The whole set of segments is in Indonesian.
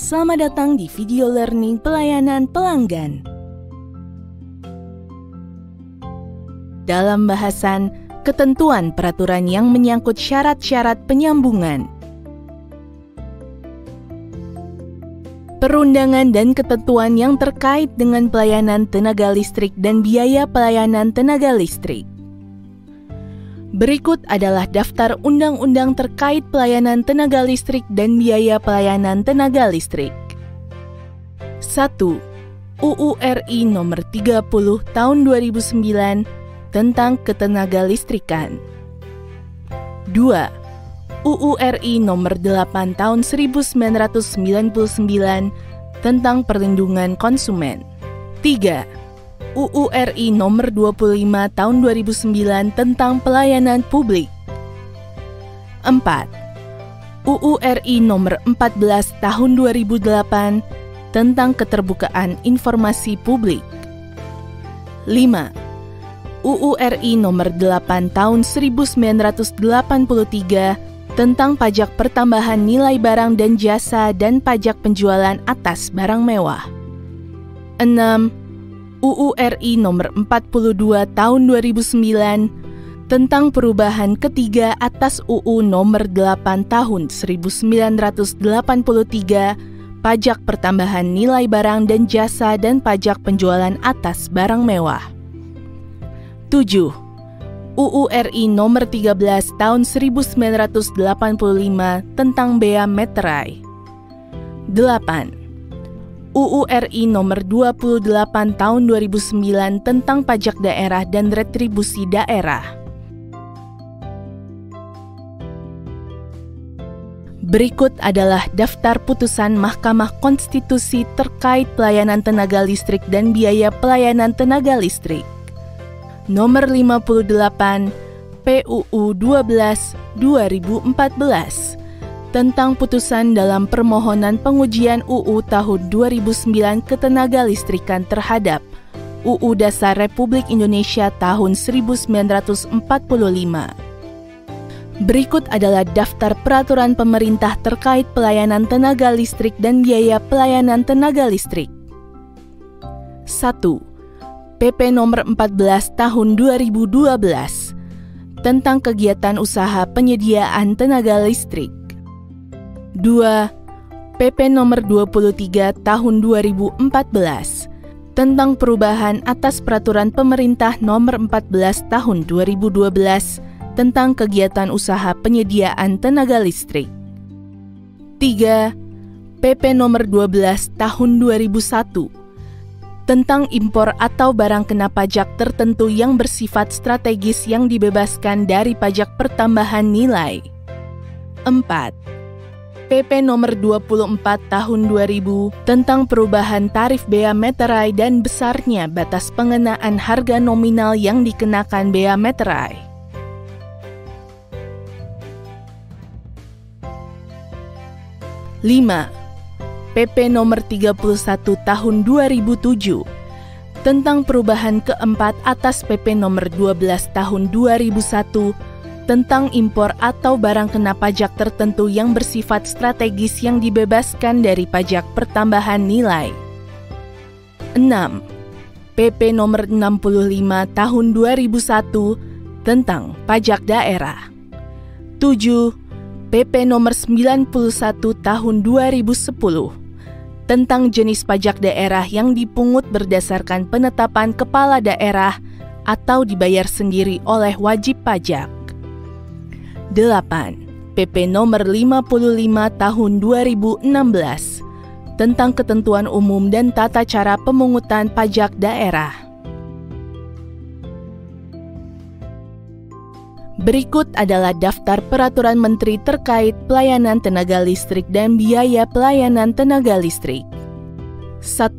Selamat datang di video learning pelayanan pelanggan. Dalam bahasan ketentuan peraturan yang menyangkut syarat-syarat penyambungan, perundangan dan ketentuan yang terkait dengan pelayanan tenaga listrik dan biaya pelayanan tenaga listrik. Berikut adalah daftar undang-undang terkait pelayanan tenaga listrik dan biaya pelayanan tenaga listrik. 1. UU RI Nomor 30 Tahun 2009 tentang Ketenaga Listrikan. 2. UU RI Nomor 8 Tahun 1999 tentang Perlindungan Konsumen. 3. UU RI Nomor 25 Tahun 2009 tentang Pelayanan Publik. 4. UU RI Nomor 14 Tahun 2008 tentang Keterbukaan Informasi Publik. 5. UU RI Nomor 8 Tahun 1983 tentang Pajak Pertambahan Nilai Barang dan Jasa dan Pajak Penjualan atas Barang Mewah. 6. UU RI Nomor 42 Tahun 2009 tentang perubahan ketiga atas UU Nomor 8 Tahun 1983 Pajak Pertambahan Nilai Barang dan Jasa dan Pajak Penjualan atas Barang Mewah. 7. UU RI Nomor 13 Tahun 1985 tentang Bea Meterai. 8. UU RI Nomor 28 Tahun 2009 tentang Pajak Daerah dan Retribusi Daerah. Berikut adalah daftar putusan Mahkamah Konstitusi terkait pelayanan tenaga listrik dan biaya pelayanan tenaga listrik. Nomor 58 PUU 12 2014 tentang putusan dalam permohonan pengujian UU tahun 2009 ketenaga listrikan terhadap UU Dasar Republik Indonesia tahun 1945. Berikut adalah daftar peraturan pemerintah terkait pelayanan tenaga listrik dan biaya pelayanan tenaga listrik. 1. PP Nomor 14 Tahun 2012 tentang kegiatan usaha penyediaan tenaga listrik. 2. PP Nomor 23 Tahun 2014 tentang perubahan atas Peraturan Pemerintah Nomor 14 Tahun 2012 tentang kegiatan usaha penyediaan tenaga listrik. 3. PP Nomor 12 Tahun 2001 tentang impor atau barang kena pajak tertentu yang bersifat strategis yang dibebaskan dari pajak pertambahan nilai. 4. PP Nomor 24 Tahun 2000 tentang perubahan tarif bea meterai dan besarnya batas pengenaan harga nominal yang dikenakan bea meterai. 5. PP Nomor 31 Tahun 2007 tentang perubahan keempat atas PP Nomor 12 Tahun 2001 tentang impor atau barang kena pajak tertentu yang bersifat strategis yang dibebaskan dari pajak pertambahan nilai. 6. PP Nomor 65 Tahun 2001 tentang pajak daerah. 7. PP Nomor 91 Tahun 2010 tentang jenis pajak daerah yang dipungut berdasarkan penetapan kepala daerah atau dibayar sendiri oleh wajib pajak. 8. PP Nomor 55 Tahun 2016 tentang ketentuan umum dan tata cara pemungutan pajak daerah. Berikut adalah daftar peraturan menteri terkait pelayanan tenaga listrik dan biaya pelayanan tenaga listrik. 1.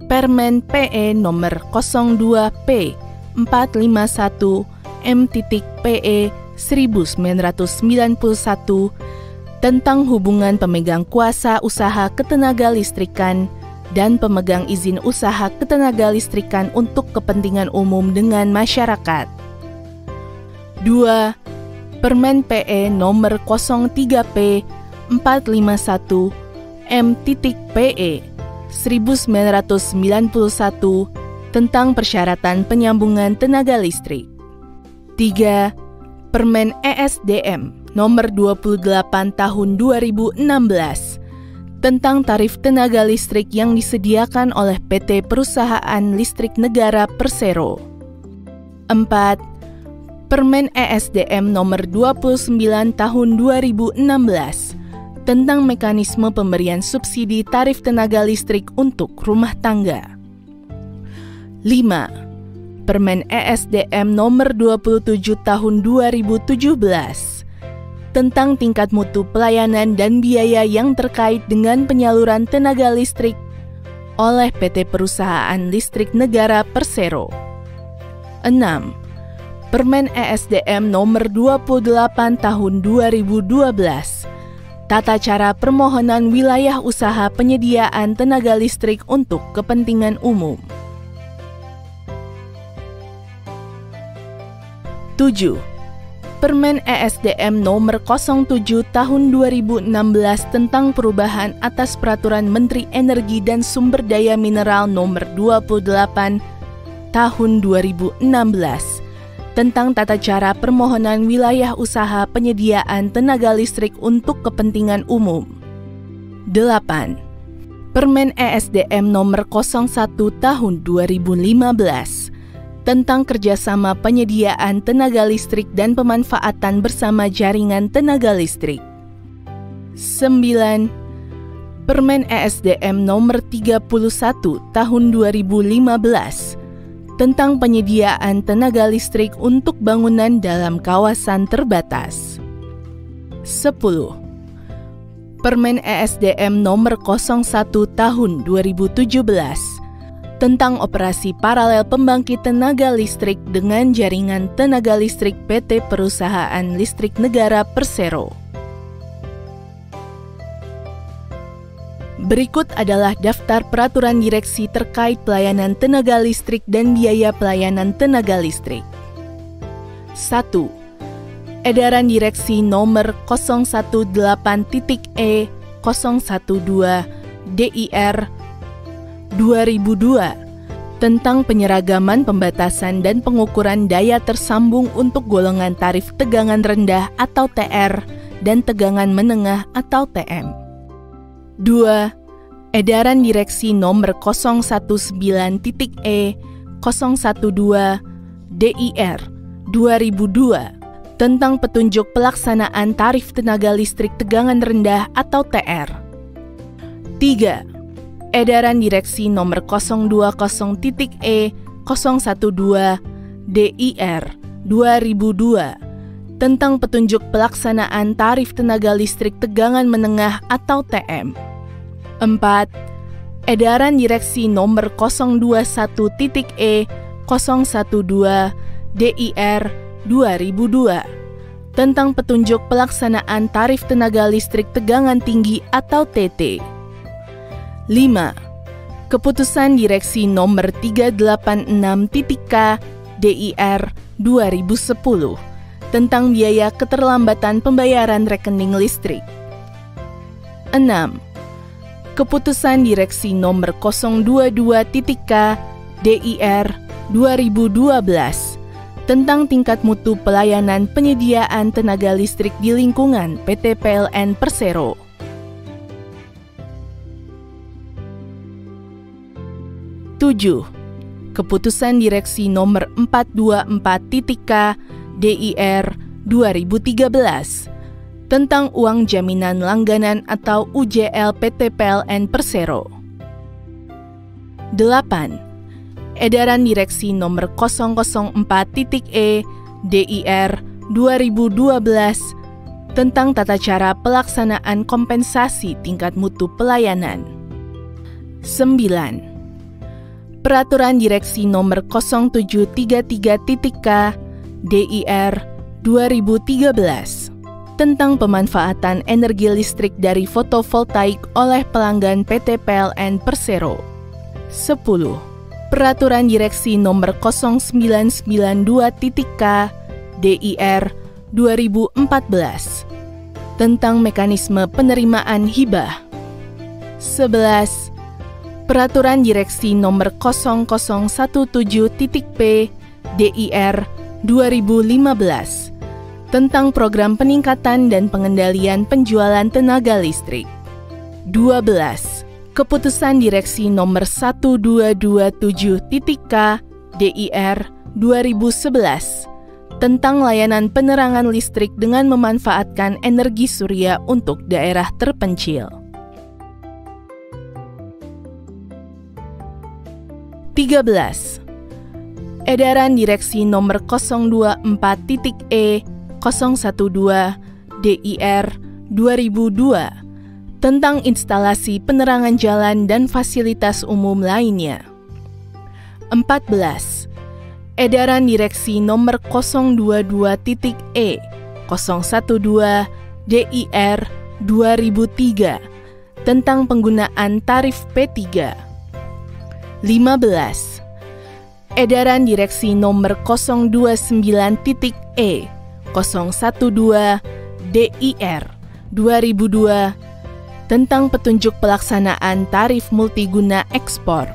Permen PE Nomor 02P 451 M.PE 1991 tentang hubungan pemegang kuasa usaha ketenaga listrikan dan pemegang izin usaha ketenaga listrikan untuk kepentingan umum dengan masyarakat. 2. Permen PE Nomor 03P 451 M.PE 1991 tentang persyaratan penyambungan tenaga listrik. 3. Permen ESDM Nomor 28 Tahun 2016 tentang tarif tenaga listrik yang disediakan oleh PT Perusahaan Listrik Negara Persero. 4. Permen ESDM Nomor 29 Tahun 2016 tentang mekanisme pemberian subsidi tarif tenaga listrik untuk rumah tangga. 5. Permen ESDM Nomor 27 Tahun 2017 tentang tingkat mutu pelayanan dan biaya yang terkait dengan penyaluran tenaga listrik oleh PT Perusahaan Listrik Negara Persero. 6. Permen ESDM Nomor 28 Tahun 2012 tata cara permohonan wilayah usaha penyediaan tenaga listrik untuk kepentingan umum. 7. Permen ESDM Nomor 07 Tahun 2016 tentang perubahan atas Peraturan Menteri Energi dan Sumber Daya Mineral Nomor 28 Tahun 2016 tentang tata cara permohonan wilayah usaha penyediaan tenaga listrik untuk kepentingan umum. 8. Permen ESDM Nomor 01 Tahun 2015 tentang kerjasama penyediaan tenaga listrik dan pemanfaatan bersama jaringan tenaga listrik. 9. Permen ESDM Nomor 31 Tahun 2015 tentang penyediaan tenaga listrik untuk bangunan dalam kawasan terbatas. 10. Permen ESDM Nomor 01 Tahun 2017 tentang operasi paralel pembangkit tenaga listrik dengan jaringan tenaga listrik PT Perusahaan Listrik Negara Persero. Berikut adalah daftar peraturan direksi terkait pelayanan tenaga listrik dan biaya pelayanan tenaga listrik. 1. Edaran Direksi Nomor 018.E 012 DIR 2002 tentang penyeragaman pembatasan dan pengukuran daya tersambung untuk golongan tarif tegangan rendah atau TR dan tegangan menengah atau TM. 2. Edaran Direksi Nomor 019.E 012 DIR 2002 tentang petunjuk pelaksanaan tarif tenaga listrik tegangan rendah atau TR. 3. Edaran Direksi Nomor 020.E 012 DIR 2002 tentang petunjuk pelaksanaan tarif tenaga listrik tegangan menengah atau TM. 4. Edaran Direksi Nomor 021.E 012 DIR 2002 tentang petunjuk pelaksanaan tarif tenaga listrik tegangan tinggi atau TT. 5. Keputusan Direksi Nomor 386.K DIR 2010 tentang biaya keterlambatan pembayaran rekening listrik. 6. Keputusan Direksi Nomor 022.K DIR 2012 tentang tingkat mutu pelayanan penyediaan tenaga listrik di lingkungan PT PLN Persero. 7. Keputusan Direksi Nomor 424.K DIR 2013 tentang uang jaminan langganan atau UJL PT PLN Persero. 8. Edaran Direksi Nomor 004.E DIR 2012 tentang tata cara pelaksanaan kompensasi tingkat mutu pelayanan. 9. Peraturan Direksi Nomor 0733.K DIR 2013 tentang pemanfaatan energi listrik dari fotovoltaik oleh pelanggan PT PLN Persero. 10. Peraturan Direksi Nomor 0992.K DIR 2014 tentang mekanisme penerimaan hibah. 11. Peraturan Direksi Nomor 0017.P DIR 2015 tentang Program Peningkatan dan Pengendalian Penjualan Tenaga Listrik. 12. Keputusan Direksi Nomor 1227.K DIR 2011 tentang layanan penerangan listrik dengan memanfaatkan energi surya untuk daerah terpencil. 13. Edaran Direksi Nomor 024.E 012 DIR 2002 tentang instalasi penerangan jalan dan fasilitas umum lainnya. 14. Edaran Direksi Nomor 022.E 012 DIR 2003 tentang penggunaan tarif P3. 15. Edaran Direksi Nomor 029.E 012 DIR 2002 tentang petunjuk pelaksanaan tarif multiguna ekspor.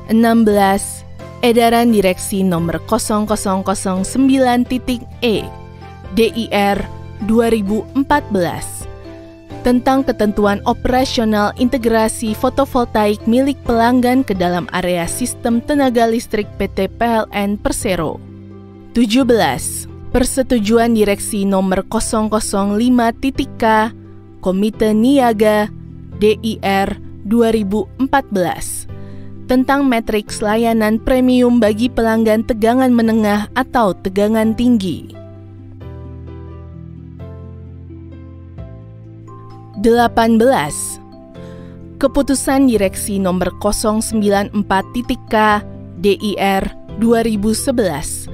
16. Edaran Direksi Nomor 0009.E DIR 2014 tentang ketentuan operasional integrasi fotovoltaik milik pelanggan ke dalam area sistem tenaga listrik PT PLN Persero. 17. Persetujuan Direksi Nomor 005.K Komite Niaga DIR 2014 tentang matriks layanan premium bagi pelanggan tegangan menengah atau tegangan tinggi. 18. Keputusan Direksi Nomor 094.K DIR 2011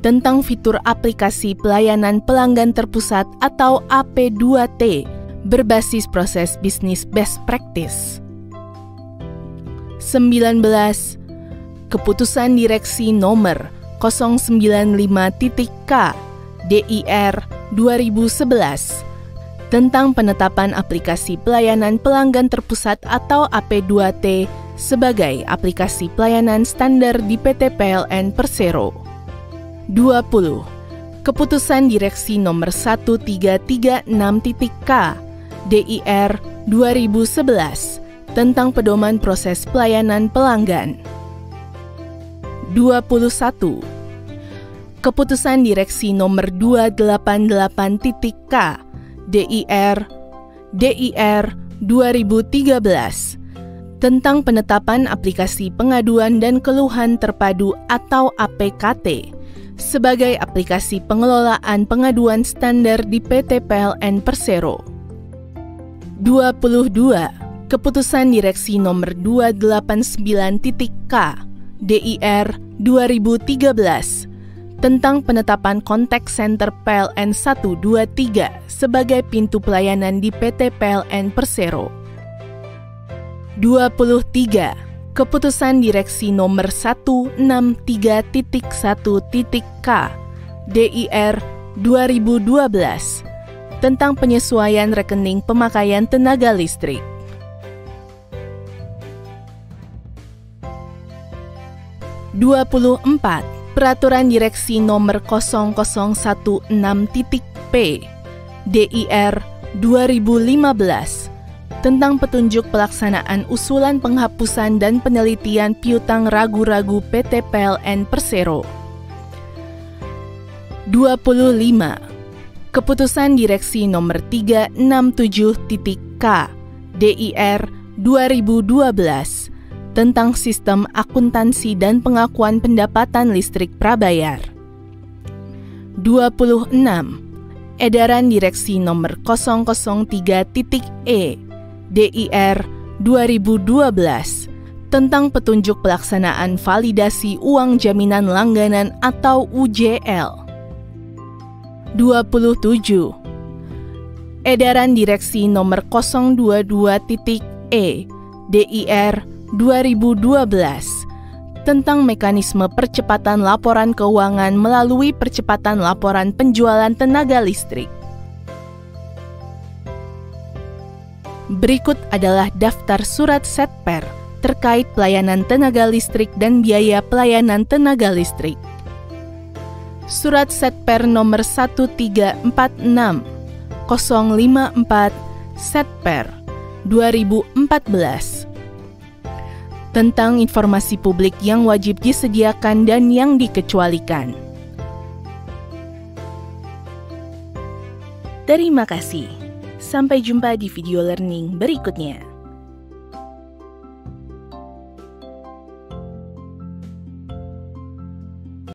tentang fitur aplikasi pelayanan pelanggan terpusat atau AP2T berbasis proses bisnis best practice. 19. Keputusan Direksi Nomor 095.K DIR 2011 tentang penetapan aplikasi pelayanan pelanggan terpusat atau AP2T sebagai aplikasi pelayanan standar di PT PLN Persero. 20. Keputusan Direksi Nomor 1336.K DIR 2011 tentang pedoman proses pelayanan pelanggan. 21. Keputusan Direksi Nomor 288.K DIR 2013 tentang penetapan aplikasi pengaduan dan keluhan terpadu atau APKT sebagai aplikasi pengelolaan pengaduan standar di PT PLN Persero. 22. Keputusan Direksi Nomor 289.K DIR 2013 tentang penetapan kontak center PLN 123 sebagai pintu pelayanan di PT PLN Persero. 23. Keputusan Direksi Nomor 163.1.K DIR 2012 tentang penyesuaian rekening pemakaian tenaga listrik. 24. Peraturan Direksi Nomor 0016.P DIR 2015 tentang petunjuk pelaksanaan usulan penghapusan dan penelitian piutang ragu-ragu PT PLN Persero. 25. Keputusan Direksi Nomor 367.K DIR 2012 tentang sistem akuntansi dan pengakuan pendapatan listrik prabayar. 26. Edaran Direksi Nomor 003.E DIR 2012 tentang petunjuk pelaksanaan validasi uang jaminan langganan atau UJL. 27. Edaran Direksi Nomor 022.E DIR 2012 tentang mekanisme percepatan laporan keuangan melalui percepatan laporan penjualan tenaga listrik. Berikut adalah daftar surat Setper terkait pelayanan tenaga listrik dan biaya pelayanan tenaga listrik. Surat Setper nomor 1346 054 Setper 2014 tentang informasi publik yang wajib disediakan dan yang dikecualikan. Terima kasih. Sampai jumpa di video learning berikutnya.